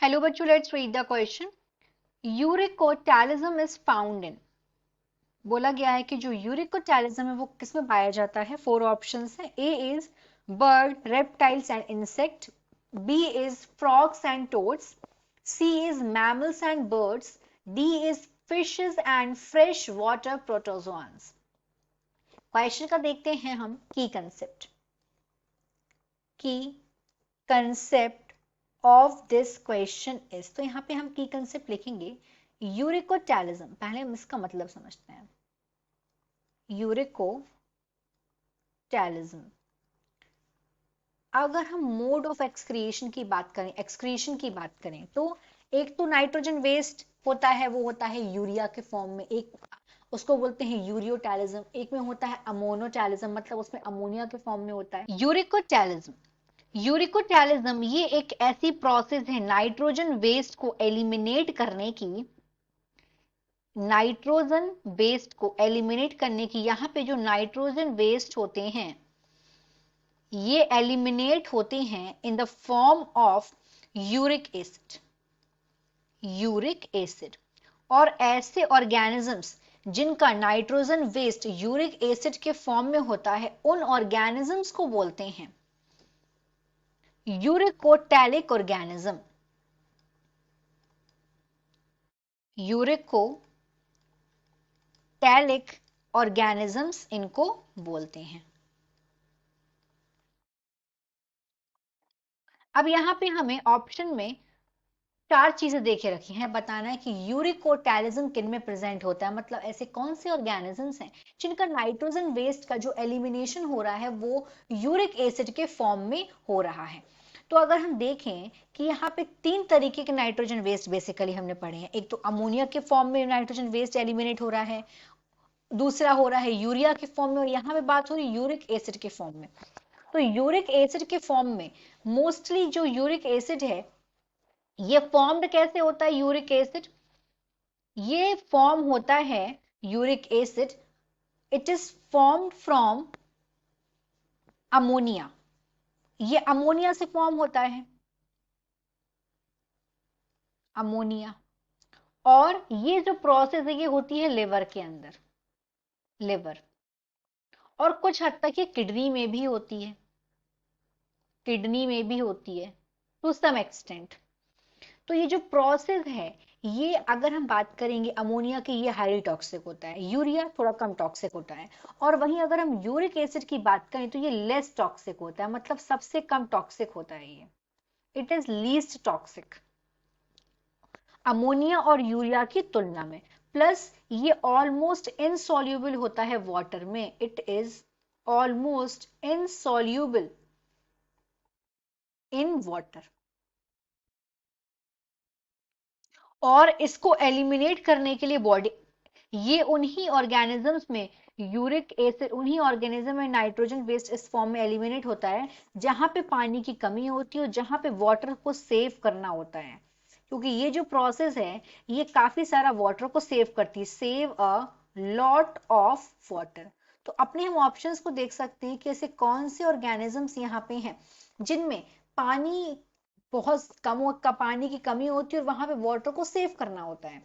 Hello, bachcho, let's read the question. Uricotalism is found in. बोला गया है कि जो यूरिकोटैलिज्म है वो किसमें पाया जाता है। फोर ऑप्शंस है। A is bird, reptiles and insect, B is frogs and toads, C is mammals and birds, D is fishes and fresh water protozoans. Question का देखते हैं हम की concept of this question is. तो यहां पे हम की कंसेप्ट लिखेंगे यूरिकोटैलिज्म। पहले हम इसका मतलब समझते हैं। यूरिकोटैलिज्म, अगर हम मोड ऑफ एक्सक्रिएशन की बात करें तो एक तो नाइट्रोजन वेस्ट होता है, वो होता है यूरिया के फॉर्म में, एक उसको बोलते हैं यूरियोटैलिज्म, एक में होता है अमोनोटैलिज्म, मतलब उसमें अमोनिया के फॉर्म में होता है। यूरिकोटैलिज्म ये एक ऐसी प्रोसेस है नाइट्रोजन वेस्ट को एलिमिनेट करने की। यहां पे जो नाइट्रोजन वेस्ट होते हैं ये एलिमिनेट होते हैं in the form of uric acid. और ऐसे ऑर्गेनिजम्स जिनका नाइट्रोजन वेस्ट यूरिक एसिड के फॉर्म में होता है उन ऑर्गेनिजम्स को बोलते हैं यूरिकोटैलिक ऑर्गेनिज्म। यूरिकोटैलिक ऑर्गेनिजम्स इनको बोलते हैं। अब यहां पे हमें ऑप्शन में चार चीजें देखे रखी हैं, बताना है कि यूरिकोटैलिज्म किन में प्रेजेंट होता है, मतलब ऐसे कौन से ऑर्गेनिजम्स हैं जिनका नाइट्रोजन वेस्ट का जो एलिमिनेशन हो रहा है वो यूरिक एसिड के फॉर्म में हो रहा है। तो अगर हम देखें कि यहाँ पे तीन तरीके के नाइट्रोजन वेस्ट बेसिकली हमने पढ़े हैं। एक तो अमोनिया के फॉर्म में नाइट्रोजन वेस्ट एलिमिनेट हो रहा है, दूसरा हो रहा है यूरिया के फॉर्म में, और यहाँ पे बात हो रही है यूरिक एसिड के फॉर्म में। तो यूरिक एसिड के फॉर्म में मोस्टली जो यूरिक एसिड है ये फॉर्म्ड कैसे होता है। ये फॉर्म होता है uric acid, it is formed from ammonia. ये अमोनिया से फॉर्म होता है, अमोनिया। और ये जो प्रोसेस है ये होती है लिवर के अंदर, लिवर। और कुछ हद तक ये किडनी में भी होती है टू सम एक्सटेंट। तो ये जो प्रोसेस है ये अगर हम बात करेंगे अमोनिया की, ये हाईली टॉक्सिक होता है, यूरिया थोड़ा कम टॉक्सिक होता है। और वहीं अगर हम यूरिक एसिड की बात करें तो ये लेस टॉक्सिक होता है, मतलब सबसे कम टॉक्सिक होता है ये, it is least toxic ammonia और यूरिया की तुलना में। प्लस ये ऑलमोस्ट इनसॉल्यूबल होता है वाटर में, it is almost insoluble in water. और इसको एलिमिनेट करने के लिए बॉडी, ये उन्हीं ऑर्गेनिजम्स में यूरिक एसिड, उन्हीं ऑर्गेनिज्म में नाइट्रोजन वेस्ट इस फॉर्म में एलिमिनेट होता है जहां पे पानी की कमी होती है और जहां पे वाटर को सेव करना होता है। क्योंकि ये जो प्रोसेस है ये काफी सारा वाटर को सेव करती है, save a lot of water. तो अपने हम ऑप्शंस को देख सकते हैं कि ऐसे कौन से ऑर्गेनिजम्स यहाँ पे हैं जिनमें पानी बहुत कम का पानी की कमी होती है और वहां पे वाटर को सेव करना होता है।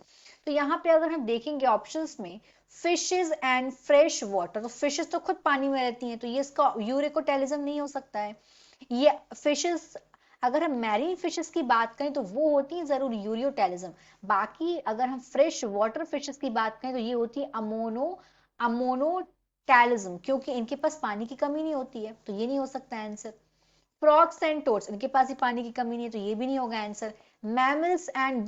तो यहाँ पे अगर हम देखेंगे ऑप्शंस में फिशेज एंड फ्रेश वाटर, तो फिशेज तो खुद पानी में रहती हैं तो ये इसका यूरिकोटैलिज्म नहीं हो सकता है। ये फिशेज, अगर हम मैरीन फिशेस की बात करें तो वो होती है जरूर यूरियोटैलिज्म। बाकी अगर हम फ्रेश वाटर फिशेस की बात करें तो ये होती है अमोनोटैलिज्म, क्योंकि इनके पास पानी की कमी नहीं होती है, तो ये नहीं हो सकता आंसर। फ्रॉग्स एंड टोड्स, इनके पास ही पानी की कमी नहीं है तो ये भी नहीं होगा आंसर। मैमल्स एंड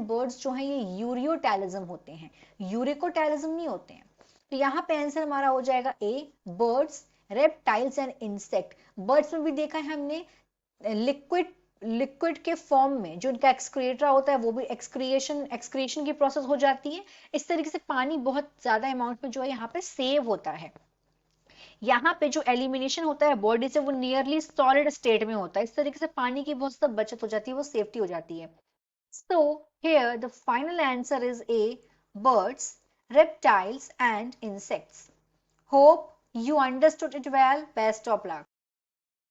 बर्ड्स जो है ये यूरियोटैलिज्म होते हैं, यूरिकोटैलिज्म नहीं होते हैं। तो यहाँ पे आंसर हमारा हो जाएगा A, birds, reptiles and insect. Birds में भी देखा है हमने लिक्विड के फॉर्म में जो इनका एक्सक्रिएटर होता है वो भी एक्सक्रिएशन की प्रोसेस हो जाती है। इस तरीके से पानी बहुत ज्यादा अमाउंट में जो है यहाँ पे सेव होता है। यहाँ पे जो एलिमिनेशन होता है बॉडी से वो नियरली सॉलिड स्टेट में होता है, इस तरीके से पानी की बहुत सब बचत हो जाती है, वो सेफ्टी हो जाती है। So here the final answer is a, birds, reptiles and insects. Hope you understood it well. Best of luck.